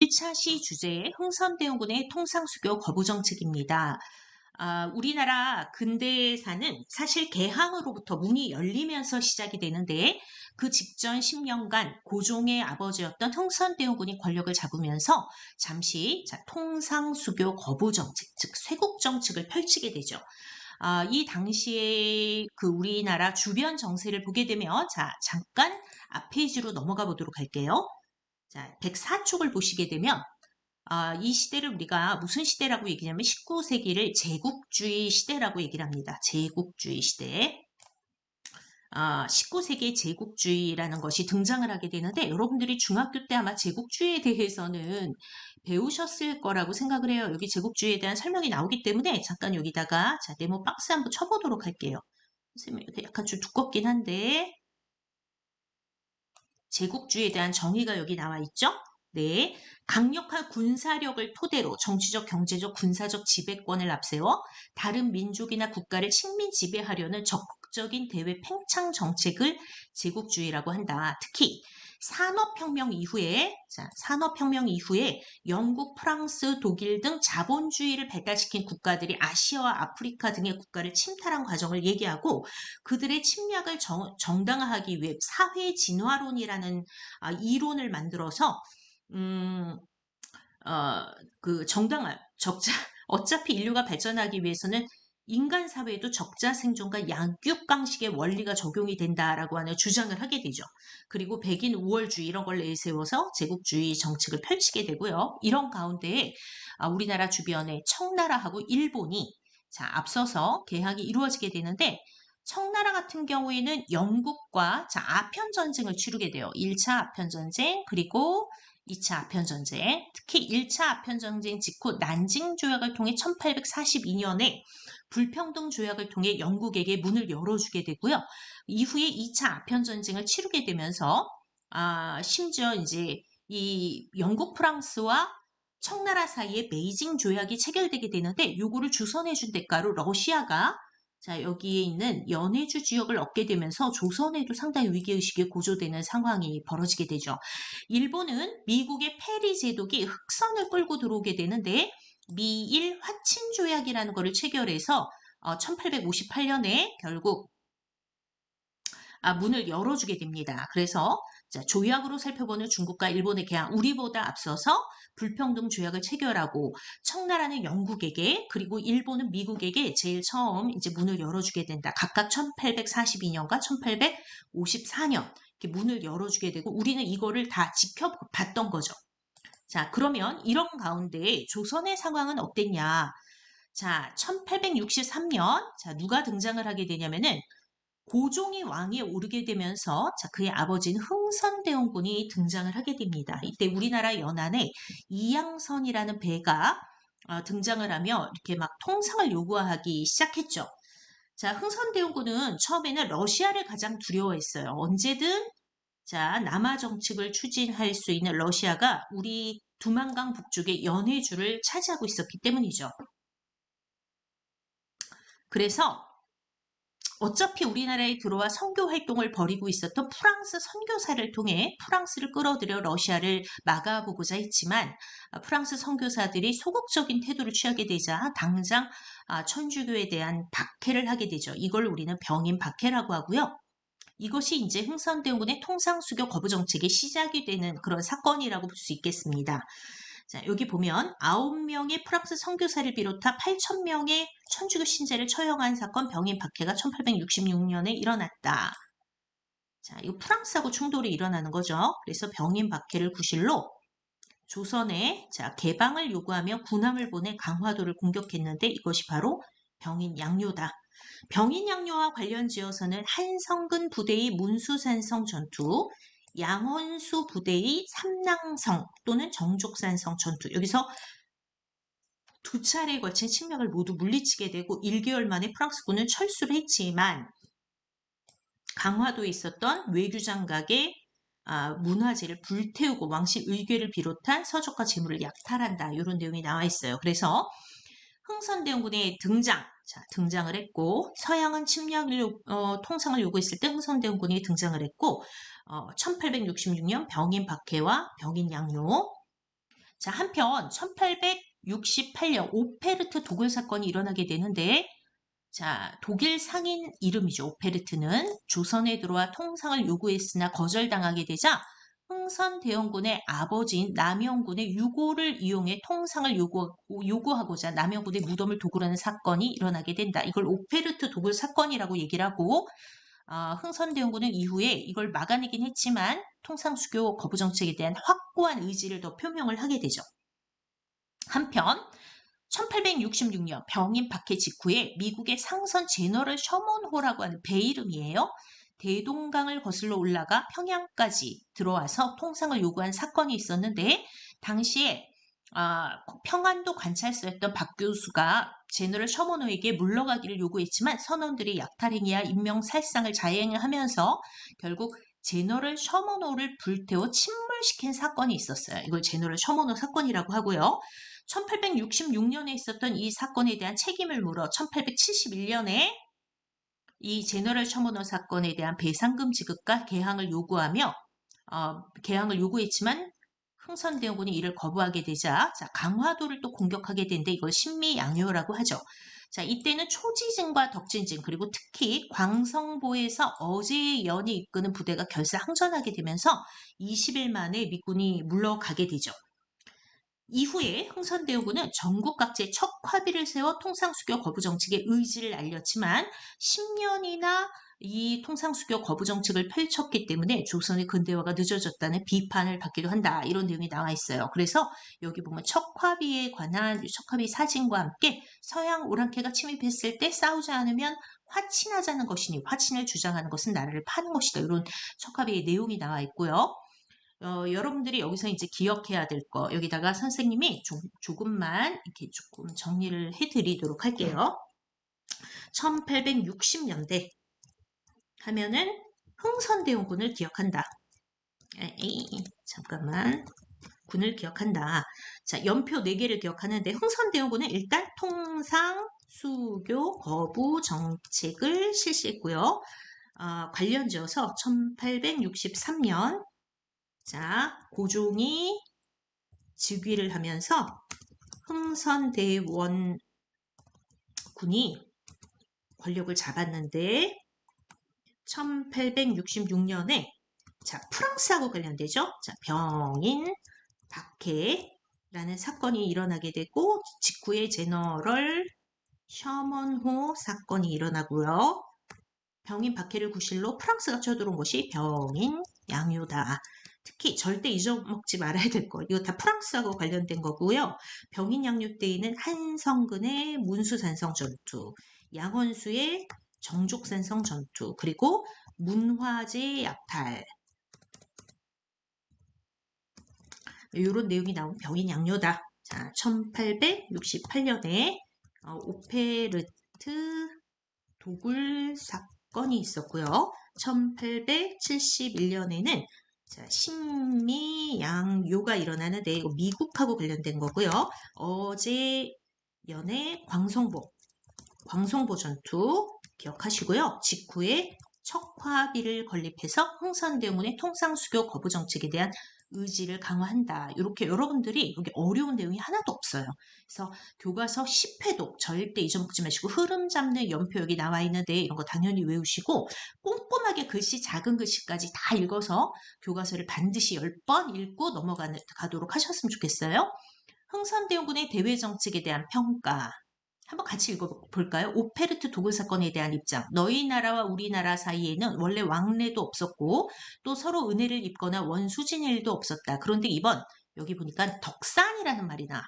1차 시 주제의 흥선대원군의 통상수교 거부 정책입니다. 우리나라 근대사는 사실 개항으로부터 문이 열리면서 시작이 되는데 그 직전 10년간 고종의 아버지였던 흥선대원군이 권력을 잡으면서 잠시 통상수교 거부 정책, 즉 쇄국 정책을 펼치게 되죠. 이 당시에 그 우리나라 주변 정세를 보게 되면 잠깐 앞 페이지로 넘어가 보도록 할게요. 104촉을 보시게 되면 이 시대를 우리가 무슨 시대라고 얘기냐면 19세기를 제국주의 시대라고 얘기를 합니다. 제국주의 시대. 19세기의 제국주의라는 것이 등장을 하게 되는데 여러분들이 중학교 때 아마 제국주의에 대해서는 배우셨을 거라고 생각을 해요. 여기 제국주의에 대한 설명이 나오기 때문에 잠깐 여기다가 네모 박스 한번 쳐보도록 할게요. 선생님 이렇게 약간 좀 두껍긴 한데 제국주의에 대한 정의가 여기 나와 있죠? 네. 강력한 군사력을 토대로 정치적, 경제적, 군사적 지배권을 앞세워 다른 민족이나 국가를 식민 지배하려는 적극적인 대외 팽창 정책을 제국주의라고 한다. 특히 산업혁명 이후에 영국, 프랑스, 독일 등 자본주의를 배달시킨 국가들이 아시아와 아프리카 등의 국가를 침탈한 과정을 얘기하고 그들의 침략을 정당화하기 위해 사회 진화론이라는 이론을 만들어서 음, 그 정당화, 어차피 인류가 발전하기 위해서는 인간 사회에도 적자 생존과 양육강식의 원리가 적용이 된다라고 하는 주장을 하게 되죠. 그리고 백인 우월주의 이런 걸 내세워서 제국주의 정책을 펼치게 되고요. 이런 가운데 우리나라 주변에 청나라하고 일본이 앞서서 개항이 이루어지게 되는데 청나라 같은 경우에는 영국과 아편 전쟁을 치르게 돼요. 1차 아편 전쟁 그리고 2차 아편 전쟁, 특히 1차 아편 전쟁 직후 난징 조약을 통해 1842년에 불평등 조약을 통해 영국에게 문을 열어주게 되고요. 이후에 2차 아편 전쟁을 치르게 되면서 심지어 이제 이 영국 프랑스와 청나라 사이에 베이징 조약이 체결되게 되는데 요거를 주선해준 대가로 러시아가 여기에 있는 연해주 지역을 얻게 되면서 조선에도 상당히 위기의식이 고조되는 상황이 벌어지게 되죠. 일본은 미국의 페리 제독이 흑선을 끌고 들어오게 되는데 미일 화친 조약이라는 것을 체결해서 1858년에 결국 문을 열어주게 됩니다. 그래서 조약으로 살펴보는 중국과 일본의 개항, 우리보다 앞서서 불평등 조약을 체결하고 청나라는 영국에게 그리고 일본은 미국에게 제일 처음 이제 문을 열어주게 된다. 각각 1842년과 1854년 이렇게 문을 열어주게 되고 우리는 이거를 다 지켜봤던 거죠. 그러면 이런 가운데 조선의 상황은 어땠냐? 1863년 누가 등장을 하게 되냐면은 고종이 왕위에 오르게 되면서 그의 아버지인 흥선대원군이 등장을 하게 됩니다. 이때 우리나라 연안에 이양선이라는 배가 등장을 하며 이렇게 막 통상을 요구하기 시작했죠. 흥선대원군은 처음에는 러시아를 가장 두려워했어요. 언제든 남하 정책을 추진할 수 있는 러시아가 우리 두만강 북쪽의 연해주를 차지하고 있었기 때문이죠. 그래서 어차피 우리나라에 들어와 선교 활동을 벌이고 있었던 프랑스 선교사를 통해 프랑스를 끌어들여 러시아를 막아보고자 했지만 프랑스 선교사들이 소극적인 태도를 취하게 되자 당장 천주교에 대한 박해를 하게 되죠. 이걸 우리는 병인 박해라고 하고요. 이것이 이제 흥선대원군의 통상수교 거부 정책의 시작이 되는 그런 사건이라고 볼 수 있겠습니다. 여기 보면 9명의 프랑스 선교사를 비롯한 8,000명의 천주교 신자를 처형한 사건 병인 박해가 1866년에 일어났다. 이거 프랑스하고 충돌이 일어나는 거죠. 그래서 병인 박해를 구실로 조선에 개방을 요구하며 군함을 보내 강화도를 공격했는데 이것이 바로 병인 양요다. 병인 양요와 관련 지어서는 한성근 부대의 문수산성 전투, 양원수 부대의 삼낭성 또는 정족산성 전투. 여기서 두 차례에 걸친 침략을 모두 물리치게 되고 1개월 만에 프랑스군은 철수를 했지만 강화도에 있었던 외교장각의 문화재를 불태우고 왕실 의궤를 비롯한 서적과 재물을 약탈한다. 이런 내용이 나와 있어요. 그래서 흥선대원군의 등장을 했고 서양은 침략을 통상을 요구했을 때 흥선대원군이 등장을 했고 1866년 병인 박해와 병인 양요 자, 한편 1868년 오페르트 도굴 사건이 일어나게 되는데 자, 독일 상인 이름이죠. 오페르트는 조선에 들어와 통상을 요구했으나 거절당하게 되자 흥선대원군의 아버지인 남영군의 유고를 이용해 통상을 요구하고자 남영군의 무덤을 도굴하는 사건이 일어나게 된다. 이걸 오페르트 도굴 사건이라고 얘기를 하고 흥선대원군은 이후에 이걸 막아내긴 했지만 통상수교 거부 정책에 대한 확고한 의지를 더 표명을 하게 되죠. 한편 1866년 병인 박해 직후에 미국의 상선 제너럴 셔먼호라고 하는 배 이름이에요. 대동강을 거슬러 올라가 평양까지 들어와서 통상을 요구한 사건이 있었는데 당시에 평안도 관찰소였던 박 교수가 제너럴 셔먼호에게 물러가기를 요구했지만 선원들이 약탈행위와 인명살상을 자행하면서 결국 제너럴 셔먼호를 불태워 침몰시킨 사건이 있었어요. 이걸 제너럴 셔먼호 사건이라고 하고요. 1866년에 있었던 이 사건에 대한 책임을 물어 1871년에 이 제너럴 셔먼호 사건에 대한 배상금 지급과 개항을 요구하며 개항을 요구했지만 흥선대원군이 이를 거부하게 되자 강화도를 또 공격하게 되는데 이걸 신미양요라고 하죠. 자, 이때는 초지진과 덕진진 그리고 특히 광성보에서 어제연이 이끄는 부대가 결사항전하게 되면서 20일 만에 미군이 물러가게 되죠. 이후에 흥선대원군은 전국 각지에 척화비를 세워 통상수교 거부 정책의 의지를 알렸지만 10년이나 이 통상수교 거부 정책을 펼쳤기 때문에 조선의 근대화가 늦어졌다는 비판을 받기도 한다. 이런 내용이 나와 있어요. 그래서 여기 보면 척화비에 관한 척화비 사진과 함께 서양 오랑캐가 침입했을 때 싸우지 않으면 화친하자는 것이니 화친을 주장하는 것은 나라를 파는 것이다. 이런 척화비의 내용이 나와 있고요. 여러분들이 여기서 이제 기억해야 될 거, 여기다가 선생님이 조금만 이렇게 조금 정리를 해드리도록 할게요. 1860년대 하면은 흥선대원군을 기억한다. 잠깐만. 군을 기억한다. 자, 연표 4개를 기억하는데 흥선대원군은 일단 통상, 수교, 거부 정책을 실시했고요. 관련 지어서 1863년 자, 고종이 즉위를 하면서 흥선대원군이 권력을 잡았는데 1866년에 자, 프랑스하고 관련되죠. 자, 병인 박해라는 사건이 일어나게 되고 직후에 제너럴 셔먼호 사건이 일어나고요. 병인 박해를 구실로 프랑스가 쳐들어온 것이 병인 양요다. 특히 절대 잊어먹지 말아야 될 거. 이거 다 프랑스하고 관련된 거고요. 병인 양요 때에는 한성근의 문수산성 전투, 양원수의 정족산성 전투, 그리고 문화재 약탈. 이런 내용이 나온 병인 양요다. 자, 1868년에 오페르트 도굴 사건이 있었고요. 1871년에는 자, 신미양요가 일어나는데 이거 미국하고 관련된 거고요. 어제연의 광성보 전투 기억하시고요. 직후에 척화비를 건립해서 흥선대원군의 통상수교 거부 정책에 대한 의지를 강화한다. 이렇게 여러분들이 여기 어려운 내용이 하나도 없어요. 그래서 교과서 10회독 절대 잊어먹지 마시고 흐름 잡는 연표 여기 나와 있는데 이런 거 당연히 외우시고 꼼꼼하게 글씨 작은 글씨까지 다 읽어서 교과서를 반드시 10번 읽고 넘어가도록 하셨으면 좋겠어요. 흥선대원군의 대외 정책에 대한 평가 한번 같이 읽어볼까요? 오페르트 도굴 사건에 대한 입장. 너희 나라와 우리나라 사이에는 원래 왕래도 없었고 또 서로 은혜를 입거나 원수진 일도 없었다. 그런데 이번 여기 보니까 덕산이라는 말이 나.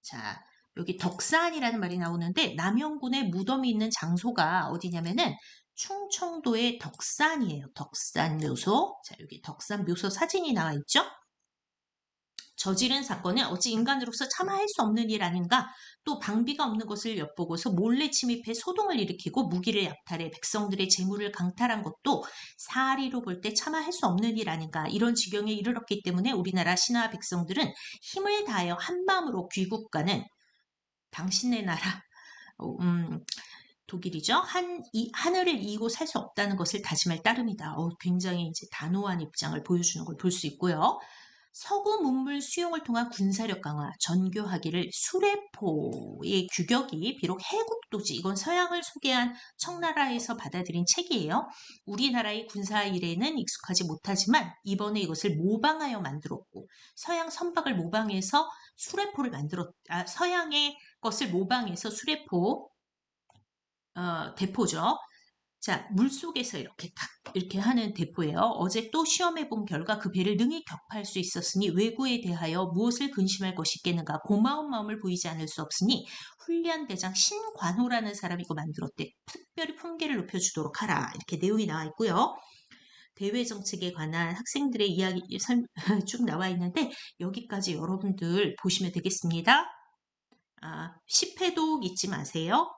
자, 여기 덕산이라는 말이 나오는데 남영군의 무덤이 있는 장소가 어디냐면은 충청도의 덕산이에요. 덕산 묘소. 자, 여기 덕산 묘소 사진이 나와 있죠? 저지른 사건은 어찌 인간으로서 참아할 수 없는 일 아닌가? 또 방비가 없는 것을 엿보고서 몰래 침입해 소동을 일으키고 무기를 약탈해 백성들의 재물을 강탈한 것도 사리로 볼 때 참아할 수 없는 일 아닌가? 이런 지경에 이르렀기 때문에 우리나라 신하 백성들은 힘을 다하여 한마음으로 귀국가는 당신네 나라 독일이죠. 하늘을 이고 살 수 없다는 것을 다짐할 따름이다. 굉장히 이제 단호한 입장을 보여주는 걸 볼 수 있고요. 서구 문물 수용을 통한 군사력 강화, 전교하기를 수레포의 규격이 비록 해국도지, 이건 서양을 소개한 청나라에서 받아들인 책이에요. 우리나라의 군사 일에는 익숙하지 못하지만 이번에 이것을 모방하여 만들었고, 서양 선박을 모방해서 수레포를 서양의 것을 모방해서 수레포, 대포죠. 자, 물속에서 이렇게 하는 대포예요. 어제 또 시험해 본 결과 그 배를 능히 격파할 수 있었으니 왜구에 대하여 무엇을 근심할 것이 있겠는가. 고마운 마음을 보이지 않을 수 없으니 훈련대장 신관호라는 사람이 이거 만들었대. 특별히 품계를 높여주도록 하라. 이렇게 내용이 나와 있고요. 대외 정책에 관한 학생들의 이야기 쭉 나와 있는데 여기까지 여러분들 보시면 되겠습니다. 10회독 잊지 마세요.